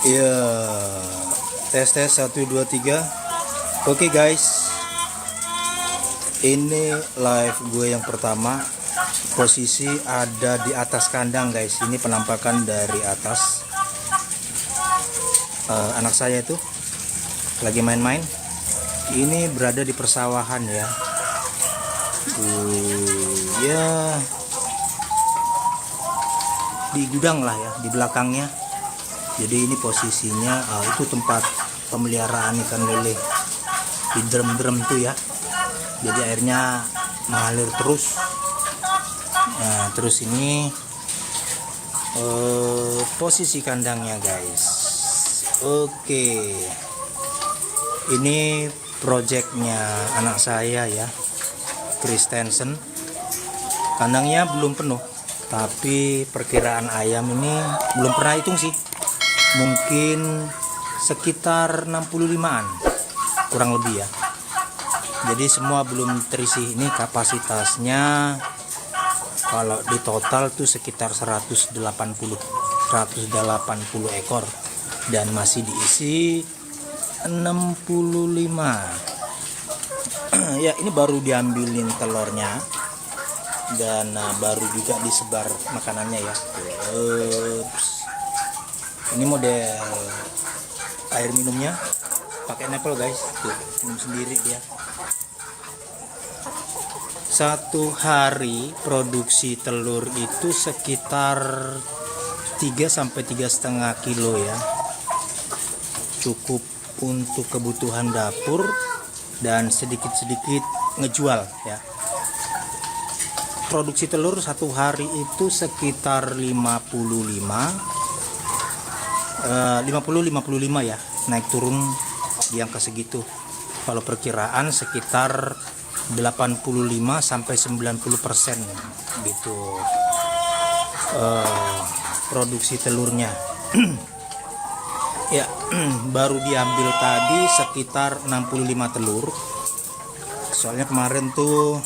Iya, tes 1 2 3. Oke guys, ini live gue yang pertama. Posisi ada di atas kandang guys. Ini penampakan dari atas. Anak saya tuh lagi main-main. Ini berada di persawahan ya. Ya, di gudang lah ya, di belakangnya. Jadi ini posisinya itu tempat pemeliharaan ikan lele di drum-drum tuh ya. Jadi airnya mengalir terus. Nah, terus ini posisi kandangnya guys. Oke, ini projectnya anak saya ya, Kristensen. Kandangnya belum penuh, tapi perkiraan ayam ini belum pernah hitung sih, mungkin sekitar 65an kurang lebih ya. Jadi semua belum terisi. Ini kapasitasnya kalau di total tuh sekitar 180 ekor dan masih diisi 65. Ya, ini baru diambilin telurnya dan baru juga disebar makanannya ya. Ini model air minumnya pakai Nepal guys, tuh minum sendiri dia. Satu hari produksi telur itu sekitar 3 sampai 3,5 kilo ya. Cukup untuk kebutuhan dapur dan sedikit-sedikit ngejual ya. Produksi telur satu hari itu sekitar 55 ya, naik turun di angka segitu. Kalau perkiraan sekitar 85 sampai 90% gitu produksi telurnya. Ya, baru diambil tadi sekitar 65 telur. Soalnya kemarin tuh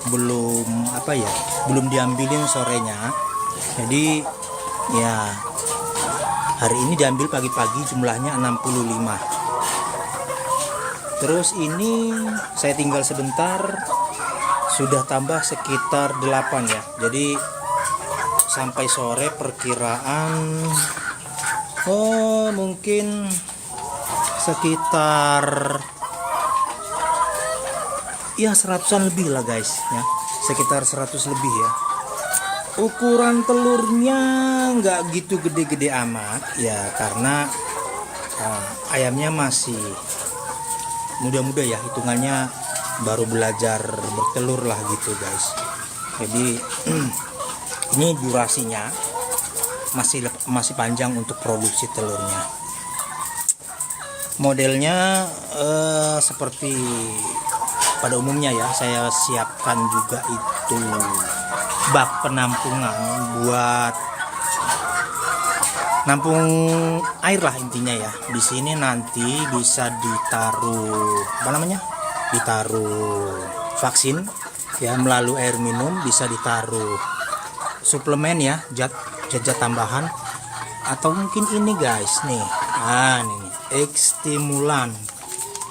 belum diambilin sorenya. Jadi ya hari ini diambil pagi-pagi, jumlahnya 65. Terus ini saya tinggal sebentar, sudah tambah sekitar 8 ya. Jadi sampai sore perkiraan mungkin sekitar ya 100-an lebih lah guys ya. Sekitar 100 lebih ya. Ukuran telurnya nggak gitu gede-gede amat ya, karena ayamnya masih muda-muda ya, hitungannya baru belajar bertelur lah gitu guys. Jadi ini durasinya masih panjang untuk produksi telurnya. Modelnya seperti pada umumnya ya, saya siapkan juga itu bak penampungan buat nampung air lah intinya ya. Di sini nanti bisa ditaruh ditaruh vaksin ya, melalui air minum, bisa ditaruh suplemen ya, zat tambahan, atau mungkin ini guys nih, ini X stimulan,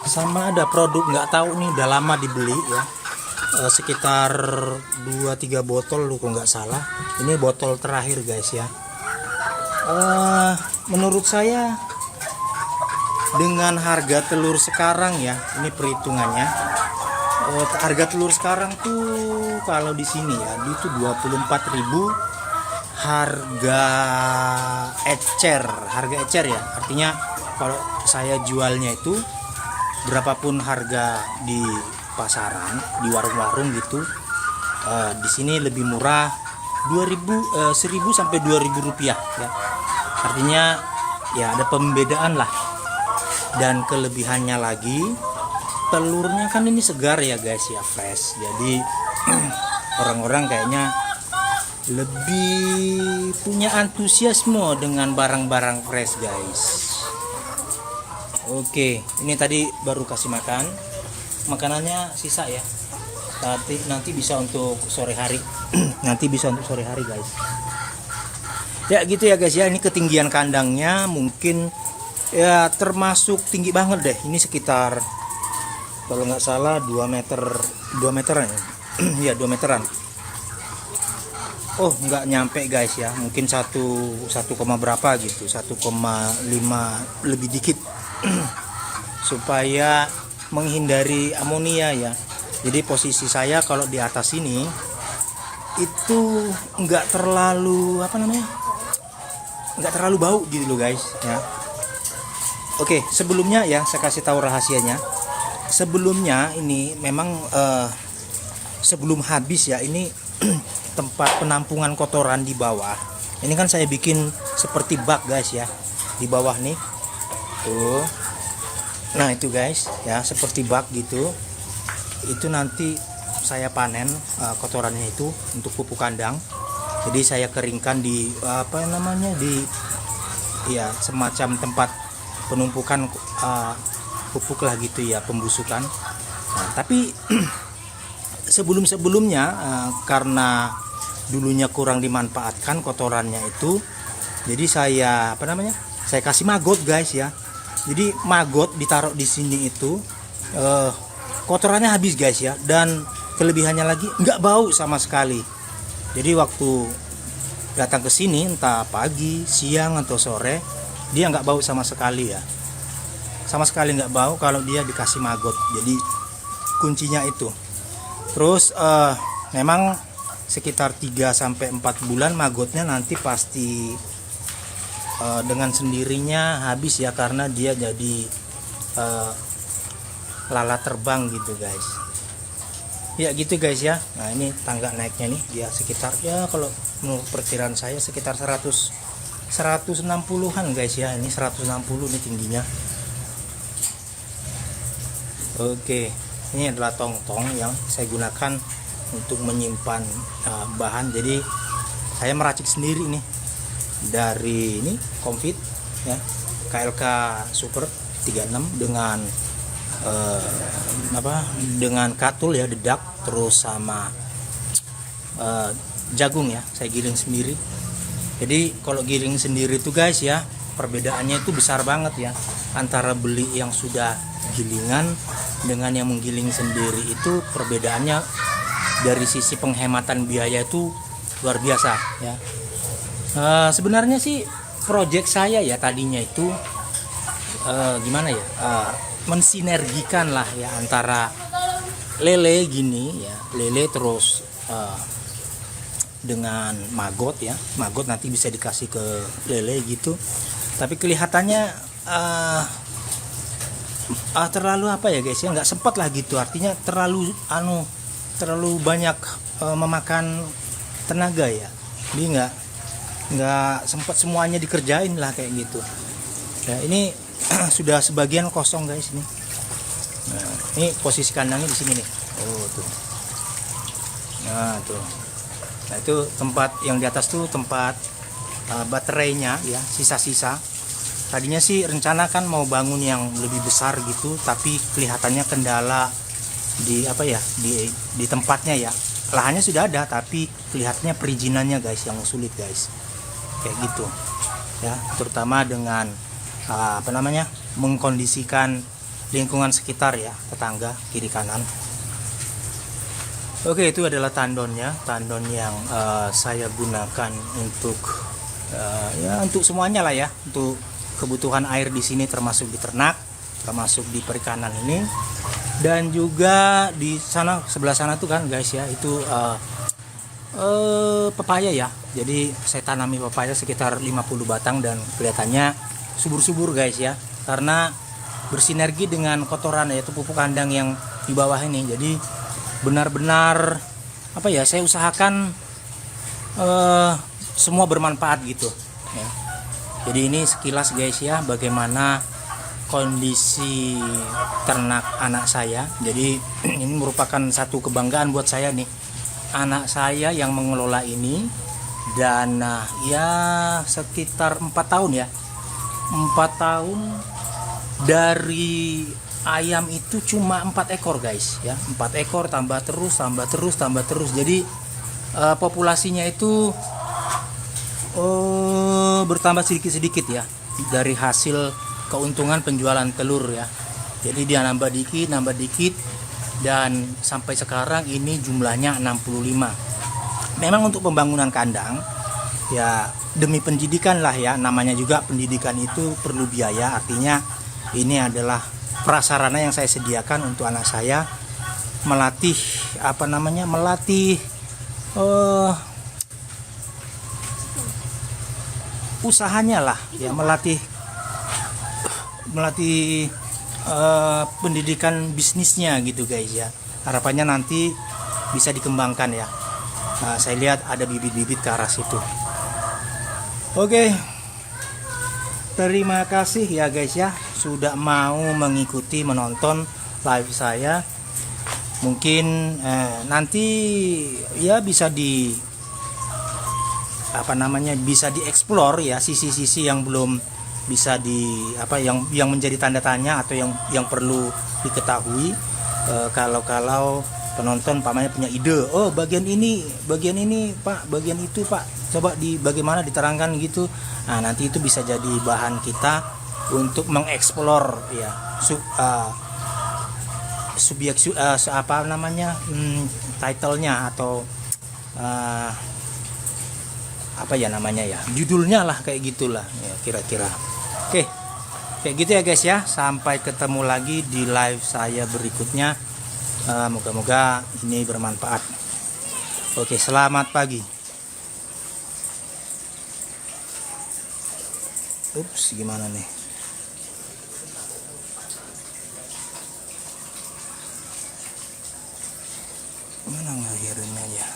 sama ada produk nggak tahu nih, udah lama dibeli ya, sekitar 2-3 botol lu kok nggak salah. Ini botol terakhir guys ya. Menurut saya dengan harga telur sekarang ya, ini perhitungannya, harga telur sekarang tuh kalau di sini ya itu 24.000 harga ecer ya. Artinya kalau saya jualnya itu berapapun harga di pasaran, di warung-warung gitu, di sini lebih murah 1.000 sampai 2.000 rupiah ya. Artinya ya ada pembedaan lah. Dan kelebihannya lagi, telurnya kan ini segar ya guys ya, fresh. Jadi orang-orang kayaknya lebih punya antusiasme dengan barang-barang fresh guys. Oke, ini tadi baru kasih makan. Makanannya sisa ya. Nanti bisa untuk sore hari. Nanti bisa untuk sore hari guys. Ya gitu ya guys ya, ini ketinggian kandangnya mungkin ya termasuk tinggi banget deh. Ini sekitar kalau nggak salah 2 meter, 2 meteran ya. Ya 2 meteran. Oh nggak nyampe guys ya, mungkin 1 berapa gitu, 1,5 lebih dikit. Supaya menghindari amonia ya. Jadi posisi saya kalau di atas ini itu nggak terlalu nggak terlalu bau gitu loh guys ya. Oke, sebelumnya ya saya kasih tahu rahasianya. Sebelumnya ini memang sebelum habis ya, ini tempat penampungan kotoran di bawah. Ini kan saya bikin seperti bak guys ya, di bawah nih tuh. Nah itu guys ya, seperti bak gitu. Itu nanti saya panen kotorannya itu untuk pupuk kandang. Jadi saya keringkan di di ya semacam tempat penumpukan pupuk lah gitu ya, pembusukan. Nah, tapi sebelumnya karena dulunya kurang dimanfaatkan kotorannya itu, jadi saya saya kasih maggot guys ya. Jadi maggot ditaruh di sini itu kotorannya habis guys ya, dan kelebihannya lagi nggak bau sama sekali. Jadi waktu datang ke sini entah pagi, siang atau sore, dia nggak bau sama sekali ya. Sama sekali nggak bau kalau dia dikasih maggot. Jadi kuncinya itu. Terus memang sekitar 3-4 bulan maggotnya nanti pasti dengan sendirinya habis ya, karena dia jadi lalat terbang gitu guys. Ya gitu guys ya. Nah ini tangga naiknya nih, dia sekitar ya kalau menurut perkiraan saya sekitar 160-an guys ya. Ini 160 nih tingginya. Oke, ini adalah tong-tong yang saya gunakan untuk menyimpan bahan. Jadi saya meracik sendiri nih dari ini Comfit ya, KLK Super 36 dengan dengan katul ya, dedak, terus sama jagung ya, saya giling sendiri. Jadi kalau giling sendiri itu guys ya, perbedaannya itu besar banget ya, antara beli yang sudah gilingan dengan yang menggiling sendiri. Itu perbedaannya dari sisi penghematan biaya itu luar biasa ya. Sebenarnya sih project saya ya tadinya itu mensinergikan lah ya antara lele gini ya, lele terus dengan maggot ya. Maggot nanti bisa dikasih ke lele gitu. Tapi kelihatannya terlalu guys ya, nggak sempat lah gitu. Artinya terlalu banyak memakan tenaga ya. Jadi nggak sempat semuanya dikerjain lah kayak gitu. Ya ini sudah sebagian kosong guys ini. Nah, ini posisi kandangnya di sini nih. Oh tuh. Nah tuh. Nah itu tempat yang di atas tuh tempat baterainya ya, sisa-sisa. Tadinya sih rencana kan mau bangun yang lebih besar gitu, tapi kelihatannya kendala di di tempatnya ya. Lahannya sudah ada, tapi kelihatannya perizinannya guys yang sulit guys. Kayak gitu. Ya, terutama dengan mengkondisikan lingkungan sekitar ya, tetangga kiri kanan. Oke, itu adalah tandonnya, tandon yang saya gunakan untuk untuk semuanya lah ya, untuk kebutuhan air di sini, termasuk di ternak, termasuk di perikanan ini, dan juga di sana sebelah sana tuh kan guys ya, itu pepaya ya. Jadi saya tanami pepaya sekitar 50 batang dan kelihatannya subur-subur guys ya, karena bersinergi dengan kotoran yaitu pupuk kandang yang di bawah ini. Jadi benar-benar saya usahakan semua bermanfaat gitu ya. Jadi ini sekilas guys ya, bagaimana kondisi ternak anak saya. Jadi ini merupakan satu kebanggaan buat saya nih, anak saya yang mengelola ini. Dan ya sekitar 4 tahun ya, 4 tahun dari ayam itu cuma 4 ekor guys ya, 4 ekor tambah terus. Jadi populasinya itu bertambah sedikit-sedikit ya dari hasil keuntungan penjualan telur ya. Jadi dia nambah dikit dan sampai sekarang ini jumlahnya 65. Memang untuk pembangunan kandang ya demi pendidikan lah ya, namanya juga pendidikan itu perlu biaya, artinya ini adalah prasarana yang saya sediakan untuk anak saya melatih usahanya lah ya, melatih pendidikan bisnisnya gitu guys ya. Harapannya nanti bisa dikembangkan ya. Nah, saya lihat ada bibit-bibit ke arah situ. Oke, terima kasih ya guys ya sudah mau mengikuti menonton live saya. Mungkin nanti ya bisa bisa dieksplor ya sisi-sisi yang belum bisa yang menjadi tanda tanya atau yang perlu diketahui. Kalau penonton pamannya punya ide, oh bagian ini Pak, bagian itu Pak, coba bagaimana diterangkan gitu. Nah nanti itu bisa jadi bahan kita untuk mengeksplor ya titlenya atau judulnya lah, kayak gitulah ya kira-kira. Oke, kayak gitu ya guys ya, sampai ketemu lagi di live saya berikutnya. Moga-moga ini bermanfaat. Oke, selamat pagi. Ups, gimana nih? Mana ngakhirinnya ya?